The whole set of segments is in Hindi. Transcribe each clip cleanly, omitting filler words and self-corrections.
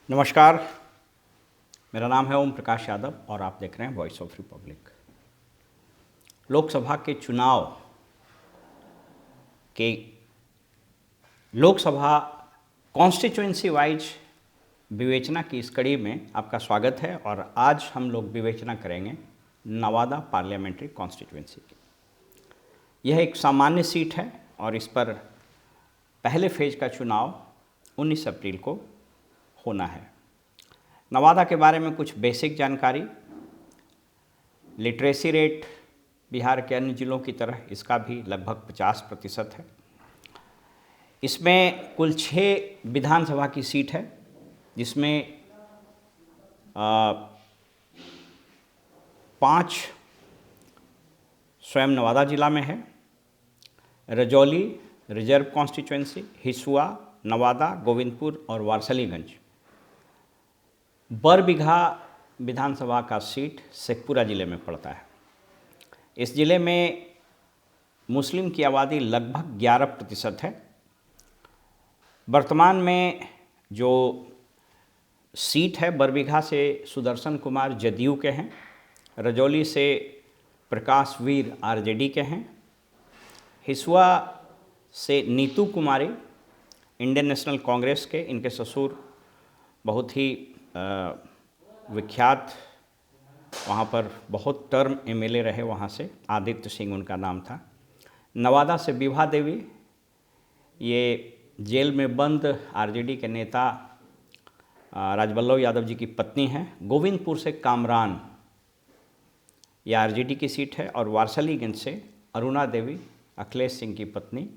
नमस्कार। मेरा नाम है ओम प्रकाश यादव और आप देख रहे हैं वॉइस ऑफ रिपब्लिक। लोकसभा के चुनाव के लोकसभा कॉन्स्टिट्यूएंसी वाइज विवेचना की इस कड़ी में आपका स्वागत है। और आज हम लोग विवेचना करेंगे नवादा पार्लियामेंट्री कॉन्स्टिट्यूएंसी की। यह एक सामान्य सीट है और इस पर पहले फेज का चुनाव 19 अप्रैल को होना है। नवादा के बारे में कुछ बेसिक जानकारी। लिटरेसी रेट बिहार के अन्य जिलों की तरह इसका भी लगभग 50% है। इसमें कुल 6 विधानसभा की सीट है, जिसमें 5 स्वयं नवादा जिला में है। रजौली रिजर्व कॉन्स्टिट्यूएंसी, हिसुआ, नवादा, गोविंदपुर और वारसलीगंज। बरबीघा विधानसभा का सीट शेखपुरा ज़िले में पड़ता है। इस ज़िले में मुस्लिम की आबादी लगभग 11% है। वर्तमान में जो सीट है बरबीघा से सुदर्शन कुमार जदयू के हैं, रजौली से प्रकाश वीर आरजेडी के हैं, हिसुआ से नीतू कुमारी इंडियन नेशनल कांग्रेस के, इनके ससुर बहुत ही विख्यात, वहाँ पर बहुत टर्म एमएलए रहे, वहाँ से आदित्य सिंह उनका नाम था। नवादा से विभा देवी, ये जेल में बंद आरजेडी के नेता राजबल्लभ यादव जी की पत्नी हैं। गोविंदपुर से कामरान, ये आरजेडी की सीट है। और वारसलीगंज से अरुणा देवी, अखिलेश सिंह की पत्नी,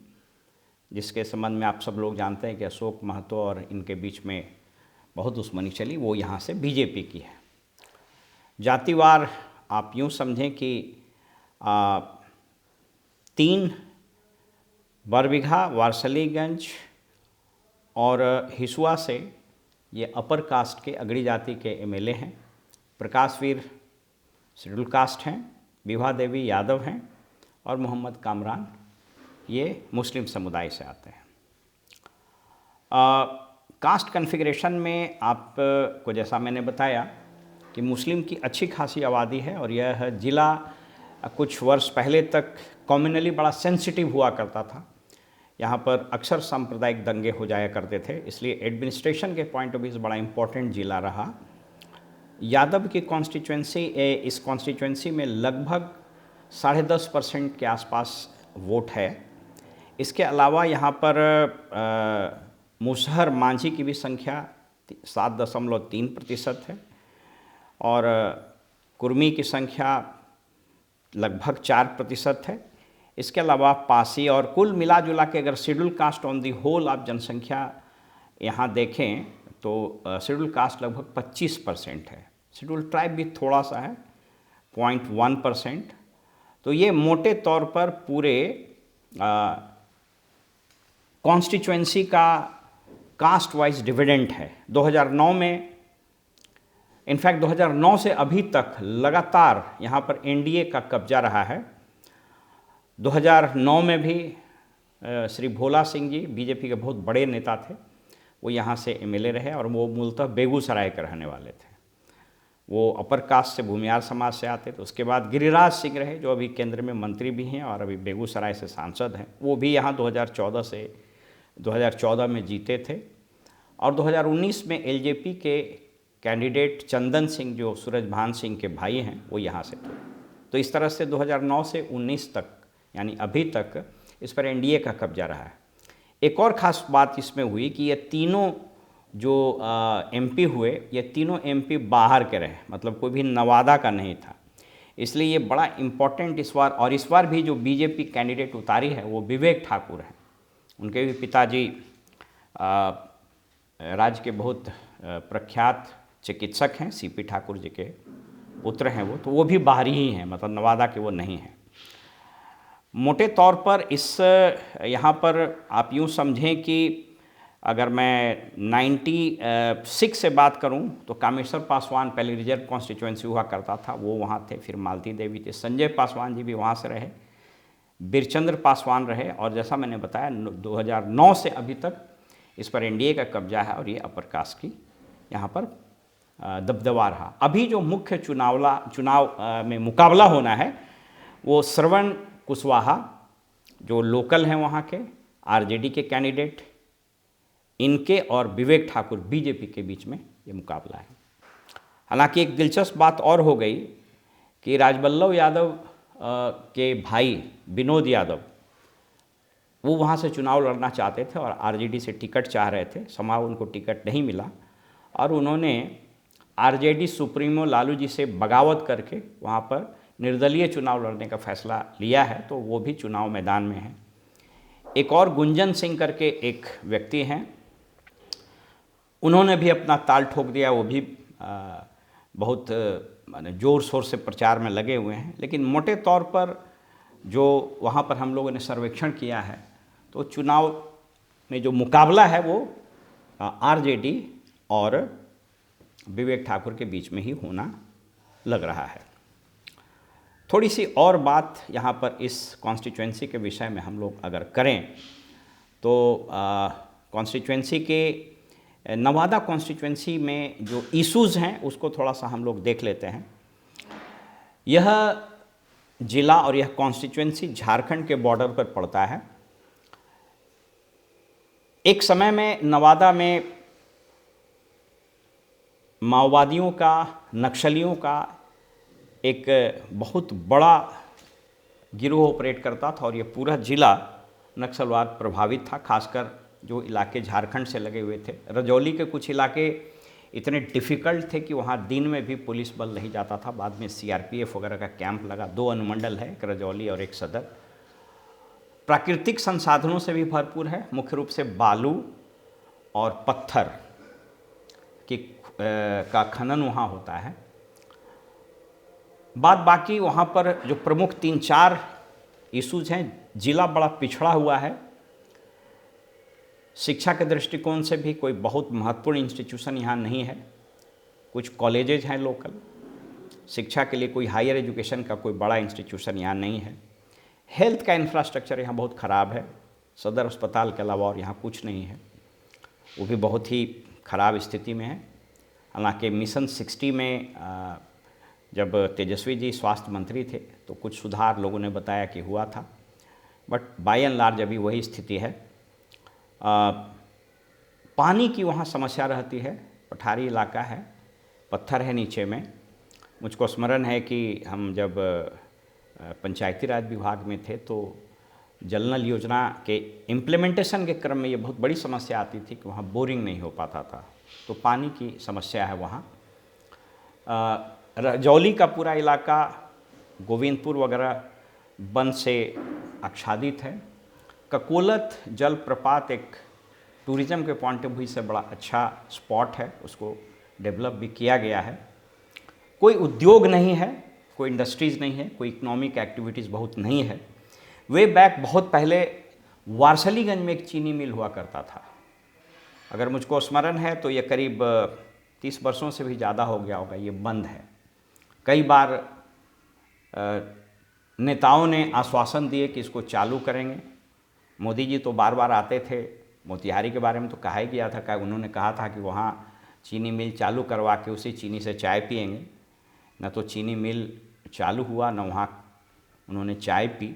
जिसके संबंध में आप सब लोग जानते हैं कि अशोक महतो और इनके बीच में बहुत दुश्मनी चली, वो यहाँ से बीजेपी की है। जातिवार आप यूँ समझें कि 3 बरबीघा, वारसलीगंज और हिसुआ से ये अपर कास्ट के अगड़ी जाति के एमएलए हैं। प्रकाश वीर शेड्यूल कास्ट हैं, विभा देवी यादव हैं और मोहम्मद कामरान ये मुस्लिम समुदाय से आते हैं। कास्ट कन्फिग्रेशन में आपको जैसा मैंने बताया कि मुस्लिम की अच्छी खासी आबादी है और यह ज़िला कुछ वर्ष पहले तक कम्युनली बड़ा सेंसिटिव हुआ करता था। यहाँ पर अक्सर सांप्रदायिक दंगे हो जाया करते थे, इसलिए एडमिनिस्ट्रेशन के पॉइंट ऑफ व्यू से बड़ा इम्पोर्टेंट ज़िला रहा। यादव की कॉन्स्टिट्यूएंसी, इस कॉन्स्टिट्यूएंसी में लगभग 10.5% के आसपास वोट है। इसके अलावा यहाँ पर मुसहर मांझी की भी संख्या 7.3% है और कुर्मी की संख्या लगभग 4% है। इसके अलावा पासी और कुल मिला जुला के अगर schedule caste on the whole आप जनसंख्या यहाँ देखें तो शेड्यूल कास्ट लगभग 25% है। शेड्यूल ट्राइब भी थोड़ा सा है, 0.1%। तो ये मोटे तौर पर पूरे कॉन्स्टिट्यूएंसी का कास्ट वाइज डिविडेंड है। 2009 में, इनफैक्ट 2009 से अभी तक लगातार यहाँ पर एनडीए का कब्जा रहा है। 2009 में भी श्री भोला सिंह जी बीजेपी के बहुत बड़े नेता थे, वो यहाँ से एमएलए रहे और वो मूलतः बेगूसराय के रहने वाले थे। वो अपर कास्ट से, भूमियार समाज से आते थे। उसके बाद गिरिराज सिंह रहे, जो अभी केंद्र में मंत्री भी हैं और अभी बेगूसराय से सांसद हैं। वो भी यहाँ 2014 में जीते थे। और 2019 में एलजेपी के कैंडिडेट चंदन सिंह, जो सूरजभान सिंह के भाई हैं, वो यहाँ से थे। तो इस तरह से 2009 से 19 तक, यानी अभी तक इस पर एनडीए का कब्जा रहा है। एक और ख़ास बात इसमें हुई कि ये तीनों जो एमपी हुए, ये तीनों एमपी बाहर के रहे, मतलब कोई भी नवादा का नहीं था। इसलिए ये बड़ा इम्पोर्टेंट इस बार। और इस बार भी जो बीजेपी कैंडिडेट उतारी है वो विवेक ठाकुर हैं। उनके भी पिताजी राज्य के बहुत प्रख्यात चिकित्सक हैं, सीपी ठाकुर जी के पुत्र हैं वो, तो वो भी बाहरी ही हैं, मतलब नवादा के वो नहीं हैं। मोटे तौर पर इस यहाँ पर आप यूँ समझें कि अगर मैं 96 से बात करूं तो कामेश्वर पासवान पहले रिजर्व कॉन्स्टिट्यूएंसी हुआ करता था, वो वहाँ थे। फिर मालती देवी थे, संजय पासवान जी भी वहाँ से रहे, बीरचंद्र पासवान रहे। और जैसा मैंने बताया 2009 से अभी तक इस पर एनडीए का कब्जा है और ये अपर कास्ट की यहाँ पर दबदबा रहा। अभी जो मुख्य चुनाव में मुकाबला होना है वो श्रवण कुशवाहा जो लोकल हैं वहाँ के आरजेडी के कैंडिडेट, इनके और विवेक ठाकुर बीजेपी के बीच में ये मुकाबला है। हालांकि एक दिलचस्प बात और हो गई कि राजबल्लभ यादव के भाई विनोद यादव वो वहाँ से चुनाव लड़ना चाहते थे और आरजेडी से टिकट चाह रहे थे, समाव उनको टिकट नहीं मिला और उन्होंने आरजेडी सुप्रीमो लालू जी से बगावत करके वहाँ पर निर्दलीय चुनाव लड़ने का फैसला लिया है, तो वो भी चुनाव मैदान में है। एक और गुंजन सिंह करके एक व्यक्ति हैं, उन्होंने भी अपना ताल ठोक दिया, वो भी बहुत माने ज़ोर शोर से प्रचार में लगे हुए हैं। लेकिन मोटे तौर पर जो वहाँ पर हम लोगों ने सर्वेक्षण किया है तो चुनाव में जो मुकाबला है वो आरजेडी और विवेक ठाकुर के बीच में ही होना लग रहा है। थोड़ी सी और बात यहाँ पर इस कॉन्स्टिट्यूएंसी के विषय में हम लोग अगर करें तो कॉन्स्टिट्यूएंसी के नवादा कॉन्स्टिट्यूएंसी में जो इश्यूज़ हैं उसको थोड़ा सा हम लोग देख लेते हैं। यह जिला और यह कॉन्स्टिट्यूएंसी झारखंड के बॉर्डर पर पड़ता है। एक समय में नवादा में माओवादियों का, नक्सलियों का एक बहुत बड़ा गिरोह ऑपरेट करता था और ये पूरा ज़िला नक्सलवाद प्रभावित था, खासकर जो इलाके झारखंड से लगे हुए थे। रजौली के कुछ इलाके इतने डिफ़िकल्ट थे कि वहाँ दिन में भी पुलिस बल नहीं जाता था। बाद में सीआरपीएफ वगैरह का कैंप लगा। 2 अनुमंडल है, एक रजौली और एक सदर। प्राकृतिक संसाधनों से भी भरपूर है, मुख्य रूप से बालू और पत्थर की का खनन वहाँ होता है। बाकी वहाँ पर जो प्रमुख 3-4 इशूज़ हैं, ज़िला बड़ा पिछड़ा हुआ है। शिक्षा के दृष्टिकोण से भी कोई बहुत महत्वपूर्ण इंस्टीट्यूशन यहाँ नहीं है। कुछ कॉलेजेज हैं लोकल, शिक्षा के लिए कोई हायर एजुकेशन का कोई बड़ा इंस्टीट्यूशन यहाँ नहीं है। हेल्थ का इंफ्रास्ट्रक्चर यहाँ बहुत ख़राब है, सदर अस्पताल के अलावा और यहाँ कुछ नहीं है, वो भी बहुत ही ख़राब स्थिति में है। हालांकि मिशन 60 में जब तेजस्वी जी स्वास्थ्य मंत्री थे तो कुछ सुधार लोगों ने बताया कि हुआ था, बट बाय एंड लार्ज अभी वही स्थिति है। पानी की वहाँ समस्या रहती है, पठारी इलाका है, पत्थर है नीचे में। मुझको स्मरण है कि हम जब पंचायती राज विभाग में थे तो जल नल योजना के इम्प्लीमेंटेशन के क्रम में ये बहुत बड़ी समस्या आती थी कि वहाँ बोरिंग नहीं हो पाता था, तो पानी की समस्या है वहाँ। रजौली का पूरा इलाका गोविंदपुर वगैरह वन से आच्छादित है। ककोलत जलप्रपात एक टूरिज़्म के पॉइंट ऑफ व्यू से बड़ा अच्छा स्पॉट है, उसको डेवलप भी किया गया है। कोई उद्योग नहीं है, कोई इंडस्ट्रीज़ नहीं है, कोई इकोनॉमिक एक्टिविटीज़ बहुत नहीं है। वे बैक बहुत पहले वारसलीगंज में एक चीनी मिल हुआ करता था, अगर मुझको स्मरण है तो ये करीब 30 वर्षों से भी ज़्यादा हो गया होगा, ये बंद है। कई बार नेताओं ने आश्वासन दिए कि इसको चालू करेंगे। मोदी जी तो बार बार आते थे, मोतिहारी के बारे में तो कहा ही गया था, उन्होंने कहा था कि वहाँ चीनी मिल चालू करवा के उसी चीनी से चाय पिएंगे। न तो चीनी मिल चालू हुआ, न वहाँ उन्होंने चाय पी।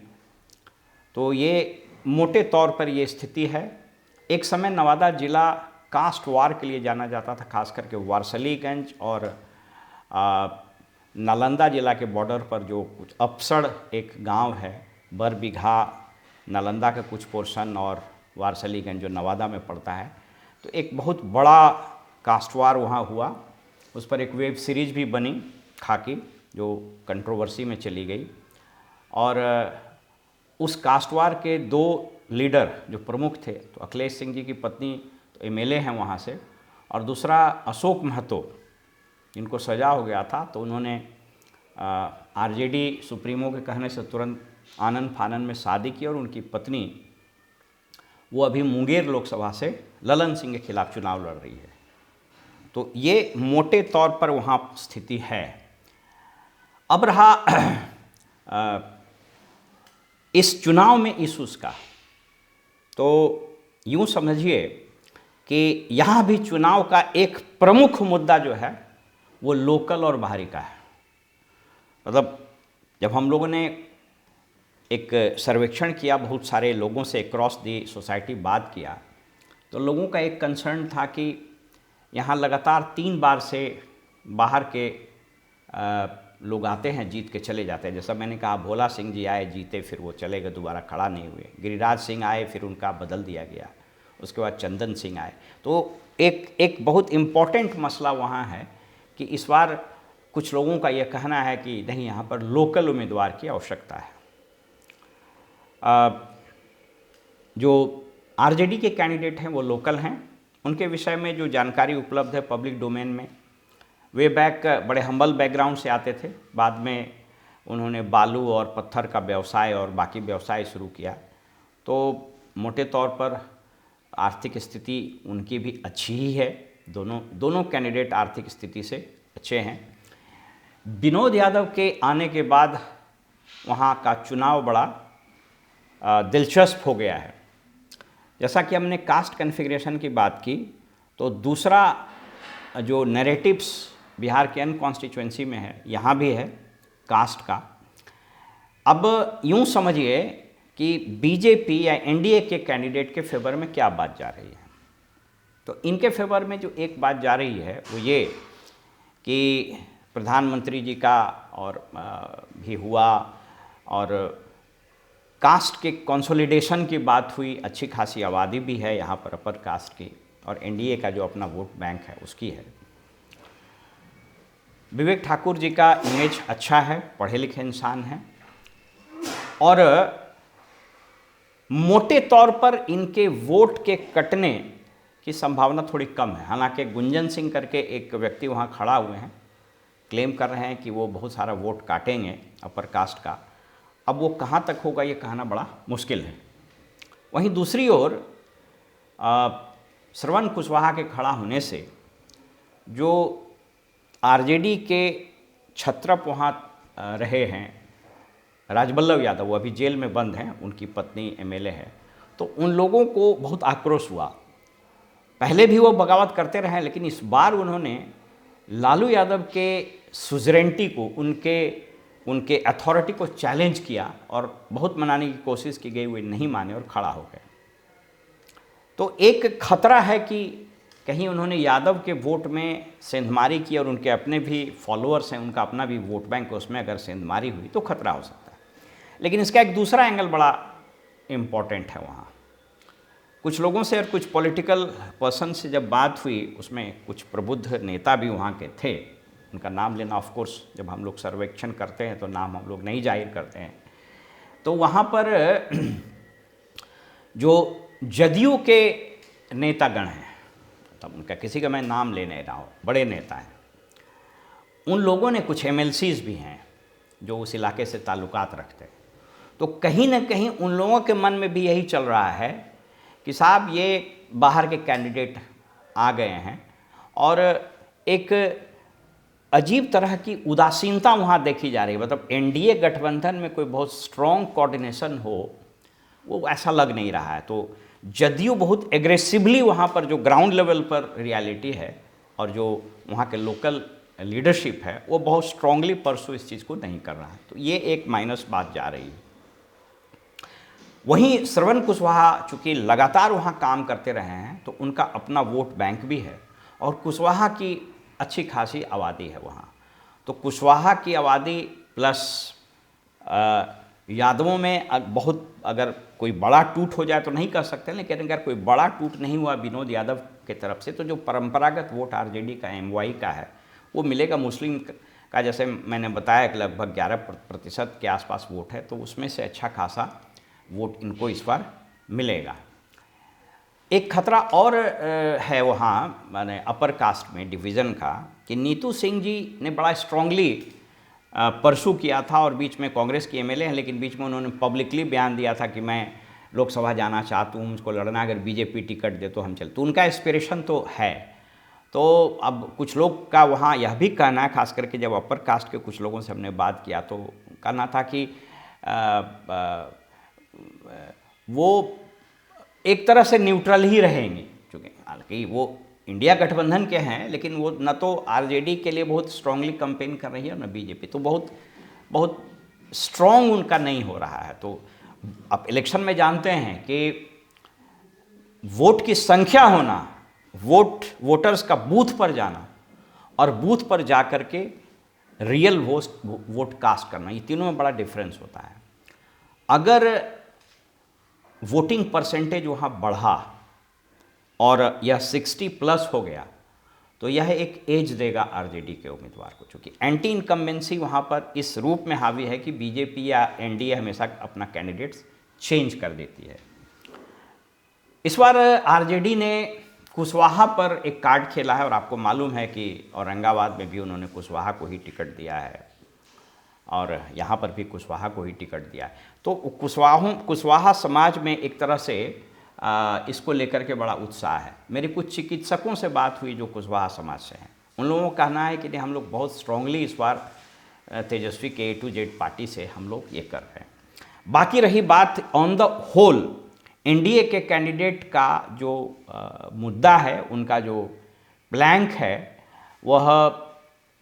तो ये मोटे तौर पर ये स्थिति है। एक समय नवादा ज़िला कास्ट वार के लिए जाना जाता था, खास करके वारसलीगंज और नालंदा ज़िला के बॉर्डर पर जो कुछ अपसड़ एक गांव है, बरबीघा, नालंदा का कुछ पोर्शन और वारसलीगंज जो नवादा में पड़ता है, तो एक बहुत बड़ा कास्ट वार वहाँ हुआ। उस पर एक वेब सीरीज़ भी बनी खाकी, जो कंट्रोवर्सी में चली गई। और उस कास्ट वार के 2 लीडर जो प्रमुख थे, तो अखिलेश सिंह जी की पत्नी तो एमएलए हैं वहाँ से, और दूसरा अशोक महतो, जिनको सजा हो गया था, तो उन्होंने आरजेडी सुप्रीमो के कहने से तुरंत आनन फानन में शादी की और उनकी पत्नी वो अभी मुंगेर लोकसभा से ललन सिंह के खिलाफ चुनाव लड़ रही है। तो ये मोटे तौर पर वहाँ स्थिति है। अब रहा इस चुनाव में इशूज़ का, तो यूँ समझिए कि यहाँ भी चुनाव का एक प्रमुख मुद्दा जो है वो लोकल और बाहरी का है। मतलब जब हम लोगों ने एक सर्वेक्षण किया, बहुत सारे लोगों से अक्रॉस दी सोसाइटी बात किया, तो लोगों का एक कंसर्न था कि यहाँ लगातार 3 बार से बाहर के लोग आते हैं, जीत के चले जाते हैं। जैसा मैंने कहा, भोला सिंह जी आए, जीते, फिर वो चले गए, दोबारा खड़ा नहीं हुए। गिरिराज सिंह आए, फिर उनका बदल दिया गया। उसके बाद चंदन सिंह आए। तो एक बहुत इम्पॉर्टेंट मसला वहाँ है कि इस बार कुछ लोगों का यह कहना है कि नहीं, यहाँ पर लोकल उम्मीदवार की आवश्यकता है। जो आरजेडी के कैंडिडेट हैं वो लोकल हैं। उनके विषय में जो जानकारी उपलब्ध है पब्लिक डोमेन में, वे बैक बड़े हम्बल बैकग्राउंड से आते थे। बाद में उन्होंने बालू और पत्थर का व्यवसाय और बाकी व्यवसाय शुरू किया। तो मोटे तौर पर आर्थिक स्थिति उनकी भी अच्छी ही है। दोनों कैंडिडेट आर्थिक स्थिति से अच्छे हैं। विनोद यादव के आने के बाद वहाँ का चुनाव बड़ा दिलचस्प हो गया है। जैसा कि हमने कास्ट कन्फिग्रेशन की बात की, तो दूसरा जो नैरेटिव्स बिहार के अन्य कॉन्स्टिट्यूएंसी में है, यहाँ भी है कास्ट का। अब यूँ समझिए कि बीजेपी या एनडीए के कैंडिडेट के फेवर में क्या बात जा रही है। तो इनके फेवर में जो एक बात जा रही है वो ये कि प्रधानमंत्री जी का और भी हुआ, और कास्ट के कंसोलिडेशन की बात हुई। अच्छी खासी आबादी भी है यहाँ पर अपर कास्ट की, और एनडीए का जो अपना वोट बैंक है उसकी है। विवेक ठाकुर जी का इमेज अच्छा है, पढ़े लिखे इंसान हैं, और मोटे तौर पर इनके वोट के कटने की संभावना थोड़ी कम है। हालांकि गुंजन सिंह करके एक व्यक्ति वहाँ खड़ा हुए हैं, क्लेम कर रहे हैं कि वो बहुत सारा वोट काटेंगे अपर कास्ट का। अब वो कहाँ तक होगा ये कहना बड़ा मुश्किल है। वहीं दूसरी ओर श्रवण कुशवाहा के खड़ा होने से जो आरजेडी के छत्रप वहाँ रहे हैं, राजबल्लभ यादव, वो अभी जेल में बंद हैं, उनकी पत्नी एमएलए है, तो उन लोगों को बहुत आक्रोश हुआ। पहले भी वो बगावत करते रहे, लेकिन इस बार उन्होंने लालू यादव के सुजरेंटी को, उनके अथॉरिटी को चैलेंज किया, और बहुत मनाने की कोशिश की गई, वे नहीं माने और खड़ा हो गए। तो एक खतरा है कि कहीं उन्होंने यादव के वोट में सेंधमारी की, और उनके अपने भी फॉलोअर्स हैं, उनका अपना भी वोट बैंक है, उसमें अगर सेंधमारी हुई तो खतरा हो सकता है। लेकिन इसका एक दूसरा एंगल बड़ा इम्पॉर्टेंट है। वहाँ कुछ लोगों से और कुछ पॉलिटिकल पर्सन से जब बात हुई, उसमें कुछ प्रबुद्ध नेता भी वहाँ के थे। उनका नाम लेना ऑफ कोर्स, जब हम लोग सर्वेक्षण करते हैं तो नाम हम लोग नहीं जाहिर करते हैं। तो वहाँ पर जो जदयू के नेतागण हैं, तब उनका किसी का मैं नाम ले नहीं रहा हूँ, बड़े नेता हैं, उन लोगों ने, कुछ एमएलसीज भी हैं जो उस इलाके से ताल्लुकात रखते हैं। तो कहीं ना कहीं उन लोगों के मन में भी यही चल रहा है कि साहब ये बाहर के कैंडिडेट आ गए हैं, और एक अजीब तरह की उदासीनता वहाँ देखी जा रही है। मतलब एनडीए गठबंधन में कोई बहुत स्ट्रॉन्ग कोऑर्डिनेशन हो, वो ऐसा लग नहीं रहा है। तो जदयू बहुत एग्रेसिवली वहाँ पर, जो ग्राउंड लेवल पर रियलिटी है और जो वहाँ के लोकल लीडरशिप है, वो बहुत स्ट्रांगली परसू इस चीज़ को नहीं कर रहा है। तो ये एक माइनस बात जा रही है। वहीं श्रवण कुशवाहा चूँकि लगातार वहाँ काम करते रहे हैं, तो उनका अपना वोट बैंक भी है, और कुशवाहा की अच्छी खासी आबादी है वहाँ। तो कुशवाहा की आबादी प्लस यादवों में बहुत, अगर कोई बड़ा टूट हो जाए तो नहीं कह सकते, लेकिन अगर कोई बड़ा टूट नहीं हुआ विनोद यादव की तरफ से, तो जो परंपरागत वोट आरजेडी का, एमवाई का है, वो मिलेगा। मुस्लिम का जैसे मैंने बताया कि लगभग 11% के आसपास वोट है, तो उसमें से अच्छा खासा वोट इनको इस बार मिलेगा। एक खतरा और है वहाँ, माने अपर कास्ट में डिवीज़न का, कि नीतू सिंह जी ने बड़ा स्ट्रांगली परसू किया था, और बीच में कांग्रेस की एमएलए हैं, लेकिन बीच में उन्होंने पब्लिकली बयान दिया था कि मैं लोकसभा जाना चाहती हूँ, मुझको लड़ना, अगर बीजेपी टिकट दे तो हम चल। तो उनका एस्पिरेशन तो है। तो अब कुछ लोग का वहाँ यह भी कहना है, खास करके जब अपर कास्ट के कुछ लोगों से हमने बात किया, तो कहना था कि वो एक तरह से न्यूट्रल ही रहेंगे, क्योंकि हालांकि वो इंडिया गठबंधन के हैं, लेकिन वो न तो आरजेडी के लिए बहुत स्ट्रांगली कैंपेन कर रही है, न बीजेपी, तो बहुत बहुत स्ट्रांग उनका नहीं हो रहा है। तो अब इलेक्शन में जानते हैं कि वोट की संख्या होना, वोटर्स का बूथ पर जाना और बूथ पर जा कर के रियल वोट कास्ट करना, ये तीनों में बड़ा डिफरेंस होता है। अगर वोटिंग परसेंटेज वहाँ बढ़ा और यह 60 प्लस हो गया तो यह एक एज देगा आरजेडी के उम्मीदवार को, क्योंकि एंटी इनकम्बेंसी वहाँ पर इस रूप में हावी है कि बीजेपी या एनडीए हमेशा अपना कैंडिडेट्स चेंज कर देती है। इस बार आरजेडी ने कुशवाहा पर एक कार्ड खेला है और आपको मालूम है कि औरंगाबाद में भी उन्होंने कुशवाहा को ही टिकट दिया है और यहाँ पर भी कुशवाहा को ही टिकट दिया है। तो कुशवाहा समाज में एक तरह से इसको लेकर के बड़ा उत्साह है। मेरी कुछ चिकित्सकों से बात हुई जो कुशवाहा समाज से हैं, उन लोगों का कहना है कि नहीं, हम लोग बहुत स्ट्रांगली इस बार तेजस्वी के A to Z पार्टी से हम लोग ये कर रहे हैं। बाकी रही बात ऑन द होल एनडीए के कैंडिडेट का जो मुद्दा है, उनका जो ब्लैंक है, वह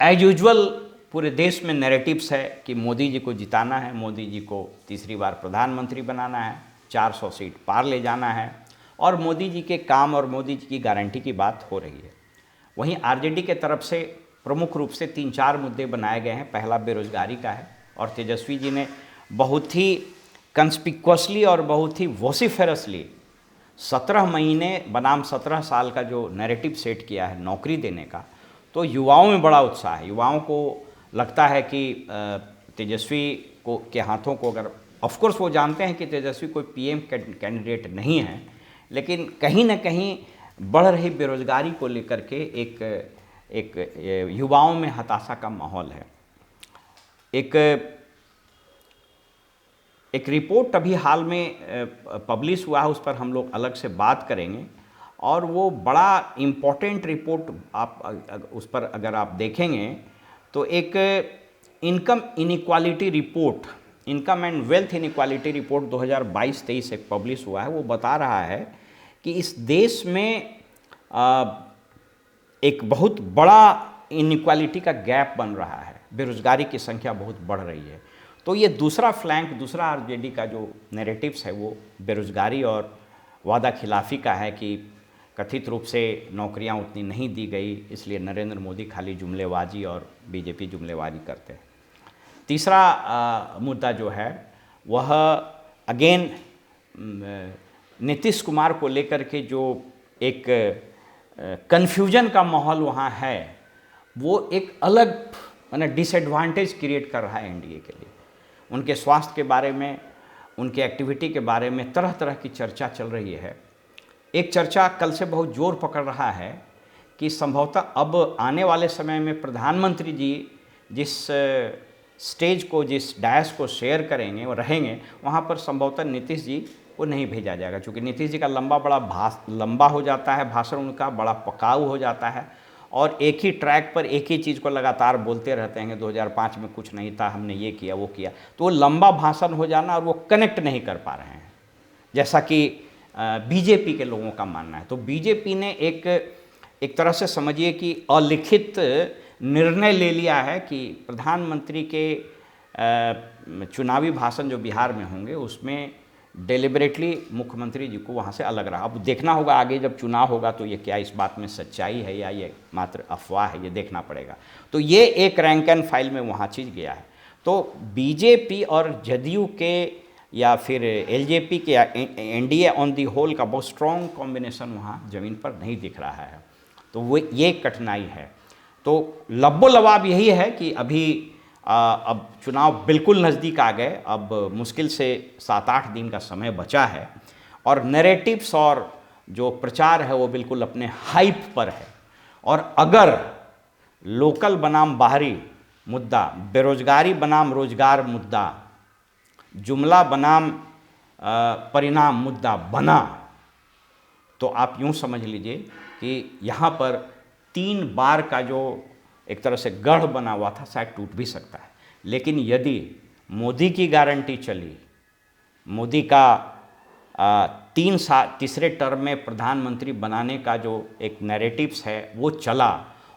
एज यूजुअल पूरे देश में नैरेटिव्स है कि मोदी जी को जिताना है, मोदी जी को तीसरी बार प्रधानमंत्री बनाना है, 400 सीट पार ले जाना है और मोदी जी के काम और मोदी जी की गारंटी की बात हो रही है। वहीं आरजेडी के तरफ से प्रमुख रूप से 3-4 मुद्दे बनाए गए हैं। पहला बेरोजगारी का है और तेजस्वी जी ने बहुत ही कंस्पिक्वसली और बहुत ही वोसिफेरसली 17 महीने बनाम 17 साल का जो नैरेटिव सेट किया है नौकरी देने का, तो युवाओं में बड़ा उत्साह है। युवाओं को लगता है कि तेजस्वी को के हाथों को, अगर ऑफ कोर्स वो जानते हैं कि तेजस्वी कोई पीएम कैंडिडेट नहीं है, लेकिन कहीं ना कहीं बढ़ रही बेरोजगारी को लेकर के एक युवाओं में हताशा का माहौल है। एक रिपोर्ट अभी हाल में पब्लिश हुआ है, उस पर हम लोग अलग से बात करेंगे और वो बड़ा इम्पोर्टेंट रिपोर्ट, आप उस पर अगर आप देखेंगे तो एक income inequality report, income and wealth inequality report 2022-23 एक पब्लिश हुआ है। वो बता रहा है कि इस देश में एक बहुत बड़ा इनइक्वालिटी का गैप बन रहा है, बेरोजगारी की संख्या बहुत बढ़ रही है। तो ये दूसरा फ्लैंक, दूसरा आरजेडी का जो नैरेटिव्स है वो बेरोजगारी और वादा खिलाफ़ी का है कि कथित रूप से नौकरियां उतनी नहीं दी गई, इसलिए नरेंद्र मोदी खाली जुमलेबाजी और बीजेपी जुमलेबाजी करते हैं। तीसरा मुद्दा जो है वह अगेन नीतीश कुमार को लेकर के जो एक कन्फ्यूजन का माहौल वहाँ है, वो एक अलग माने डिसएडवांटेज क्रिएट कर रहा है एनडीए के लिए। उनके स्वास्थ्य के बारे में, उनके एक्टिविटी के बारे में तरह तरह की चर्चा चल रही है। एक चर्चा कल से बहुत जोर पकड़ रहा है कि संभवतः अब आने वाले समय में प्रधानमंत्री जी जिस स्टेज को, जिस डायस को शेयर करेंगे और रहेंगे, वहाँ पर संभवतः नीतीश जी को नहीं भेजा जाएगा, क्योंकि नीतीश जी का लंबा हो जाता है भाषण, उनका बड़ा पकाऊ हो जाता है और एक ही ट्रैक पर एक ही चीज़ को लगातार बोलते रहते हैं। 2005 में कुछ नहीं था, हमने ये किया वो किया, तो वो लंबा भाषण हो जाना और वो कनेक्ट नहीं कर पा रहे हैं, जैसा कि बीजेपी के लोगों का मानना है। तो बीजेपी ने एक तरह से समझिए कि अलिखित निर्णय ले लिया है कि प्रधानमंत्री के चुनावी भाषण जो बिहार में होंगे उसमें डेलिबरेटली मुख्यमंत्री जी को वहाँ से अलग रहा। अब देखना होगा आगे जब चुनाव होगा तो ये क्या इस बात में सच्चाई है या ये मात्र अफवाह है, ये देखना पड़ेगा। तो ये एक रैंक एंड फाइल में वहाँ चीज़ गया है। तो बीजेपी और जदयू के या फिर एलजेपी के या एनडीए ऑन दी होल का बहुत स्ट्रॉन्ग कॉम्बिनेशन वहाँ ज़मीन पर नहीं दिख रहा है। तो वो ये कठिनाई है। तो लब्बो लबाब यही है कि अभी अब चुनाव बिल्कुल नज़दीक आ गए, अब मुश्किल से 7-8 दिन का समय बचा है और नैरेटिव्स और जो प्रचार है वो बिल्कुल अपने हाइप पर है। और अगर लोकल बनाम बाहरी मुद्दा, बेरोजगारी बनाम रोजगार मुद्दा, जुमला बनाम परिणाम मुद्दा बना, तो आप यूँ समझ लीजिए कि यहाँ पर 3 बार का जो एक तरह से गढ़ बना हुआ था शायद टूट भी सकता है। लेकिन यदि मोदी की गारंटी चली, मोदी का तीसरे टर्म में प्रधानमंत्री बनाने का जो एक नैरेटिव्स है वो चला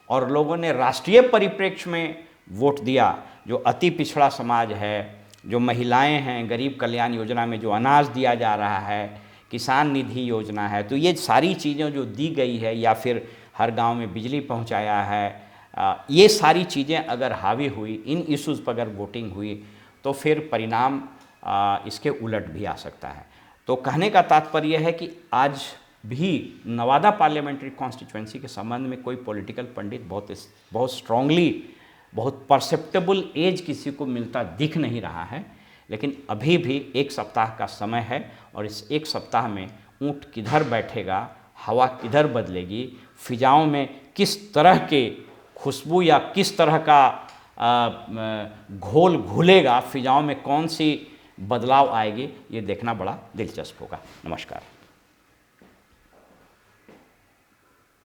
और लोगों ने राष्ट्रीय परिप्रेक्ष्य में वोट दिया। जो अति पिछड़ा समाज है, जो महिलाएं हैं, गरीब कल्याण योजना में जो अनाज दिया जा रहा है, किसान निधि योजना है, तो ये सारी चीज़ें जो दी गई है या फिर हर गांव में बिजली पहुंचाया है, ये सारी चीज़ें अगर हावी हुई, इन इश्यूज़ पर अगर वोटिंग हुई तो फिर परिणाम इसके उलट भी आ सकता है। तो कहने का तात्पर्य है कि आज भी नवादा पार्लियामेंट्री कॉन्स्टिट्यूएंसी के संबंध में कोई पॉलिटिकल पंडित बहुत स्ट्रांगली, बहुत परसेप्टेबल एज किसी को मिलता दिख नहीं रहा है। लेकिन अभी भी एक सप्ताह का समय है और इस एक सप्ताह में ऊँट किधर बैठेगा, हवा किधर बदलेगी, फिजाओं में किस तरह के खुशबू या किस तरह का घोल घुलेगा, फिजाओं में कौन सी बदलाव आएगी, ये देखना बड़ा दिलचस्प होगा। नमस्कार।